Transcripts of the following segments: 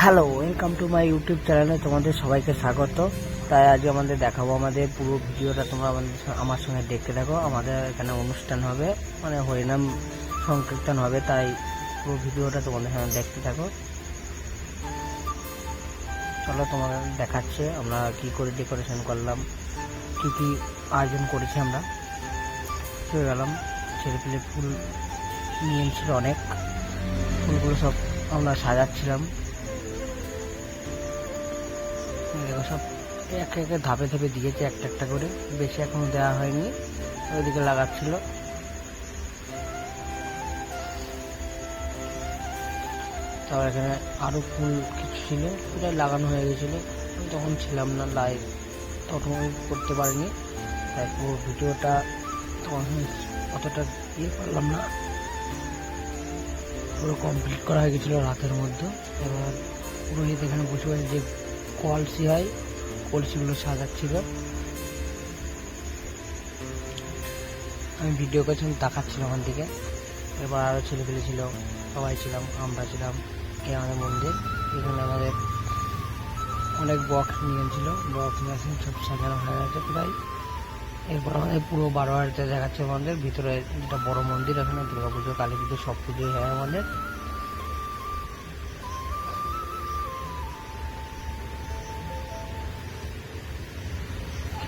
Hello, welcome to my YouTube চ্যানেলে তোমাদের সবাইকে স্বাগত। তাই আজ আমাদের দেখাবো আমাদের পুরো ভিডিওটা তোমরা আমার সঙ্গে দেখতে থাকো। আমাদের এখানে অনুষ্ঠান হবে, মানে হরিনাম সংকীর্তন হবে, তাই পুরো ভিডিওটা তোমাদের সঙ্গে দেখতে থাকো। চলো তোমাদের দেখাচ্ছে আমরা কি করে ডেকোরেশন করলাম, কি কি আয়োজন করেছি। আমরা চলে গেলাম, ছেলেপিলে ফুল নিয়ে এসেছিল অনেক, ফুলগুলো সব আমরা সাজাচ্ছিলাম। সব একে একে ধাপে ধাপে দিয়েছে একটা একটা করে, বেশি এখনো দেওয়া হয়নি, ওইদিকে লাগাচ্ছিল। তারপর এখানে আরো ফুল কিছু ছিল, ওটা লাগানো হয়ে গেছিলো, তখন ছিলাম না লাইভ, তখন করতে পারিনি, তাই পুরো ভিডিওটা তখন অতটা পারলাম না। পুরো কমপ্লিট করা হয়ে গেছিলো রাতের মধ্যে। এবার পুরোহিত এখানে বসে বসে যে কলসি হয়, কলসিগুলো সাজাচ্ছিল। আমি ভিডিও করছিলাম, দেখাচ্ছিলাম ওখান থেকে। এবার আরও ছেলেপেলে ছিল, সবাই ছিলাম, আমরা ছিলাম। এই আমাদের মন্দির, এখানে আমাদের অনেক বক্স নিয়েছিল, বক্স মেশিন সব সাজানো হয়ে গেছে প্রায়। এরপর আমাদের পুরো 12 দেখাচ্ছে আমাদের ভিতরে, যেটা বড় মন্দির। এখানে দুর্গা পুজো, কালী পুজো সব পুজোই হয় আমাদের।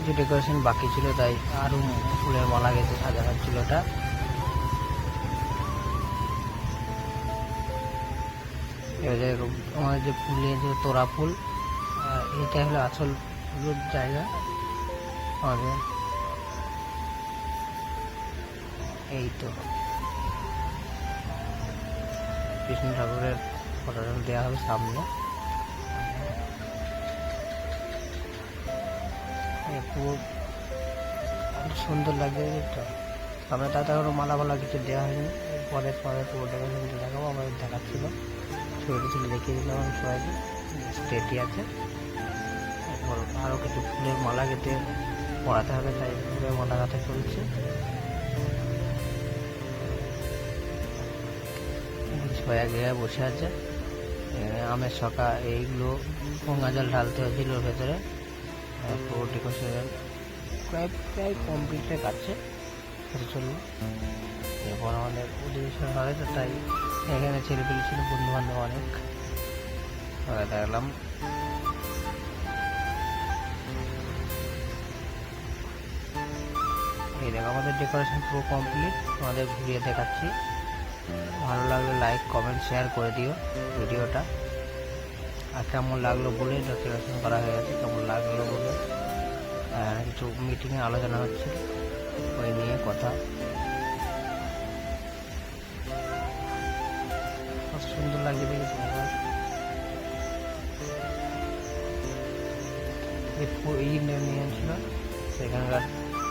কিছু ডেকোরেশন বাকি ছিল, তাই আরো ফুলের মালা গেছে সাজানো ছিল। ওটা আমাদের যে ফুল নিয়েছিল তোড়া ফুল, এটা হলো আসল ফুলের জায়গা আমাদের। এই তো কৃষ্ণ ঠাকুরের ফটোটা দেওয়া হবে সামনে। পুরো সুন্দর লাগছে তো সামনে, তাতে আরো মালা মালা কিছু দেওয়া হয়নি। পরে পরে পুরো ডেকোরেশনটা দেখাবো, আমাদের দেখাচ্ছিল, ছবিটা ছিল দেখিয়ে দিলাম আমি সবাইকে। স্টেটি আছে, এরপর আরও কিছু ফুলের মালা কেটে পড়াতে হবে, তাই ফুলের মালা গাঁথা চলছে। সবাই এক জায়গায় বসে আছে, আমের শকা এইগুলো গঙ্গা জল ঢালতে হয়েছিল ভেতরে। পুরো ডেকোরেশন প্রায় কমপ্লিটের কাছে চললো। এরপর আমাদের অধিবেশন হয়, তো তাই এখানে ছেলেপিলে ছিল, বন্ধু বান্ধব অনেক দেখলাম। এই দেখো আমাদের ডেকোরেশন পুরো কমপ্লিট, আমাদের ঘুরিয়ে দেখাচ্ছি। ভালো লাগলে লাইক কমেন্ট শেয়ার করে দিও ভিডিওটা। আর কেমন লাগলো বলে, ডেকোরেশন করা হয়ে গেছে, কেমন লাগলো বলে। কিছু মিটিংয়ে আলোচনা হচ্ছে, ওই নিয়ে কথা। খুব সুন্দর লাগছে দেখেছি। এই নিয়ে ছিল সেখানকার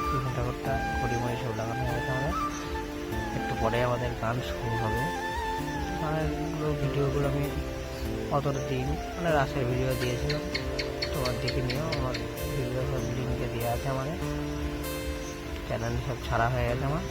কৃষ্ণ ঠাকুরটা হরিমণি সব লাগানো হয়ে গেছে আমাদের। একটু পরে আমাদের গান শুরু হবে। ভিডিওগুলো আমি অতটা দিইনি, মানে রাসের ভিডিও দিয়েছিলাম, তোমার দেখে নিও। আমার ভিডিও সব লিঙ্কে দেওয়া আছে, আমাদের চ্যানেলে সব ছাড়া হয়ে গেছে আমার।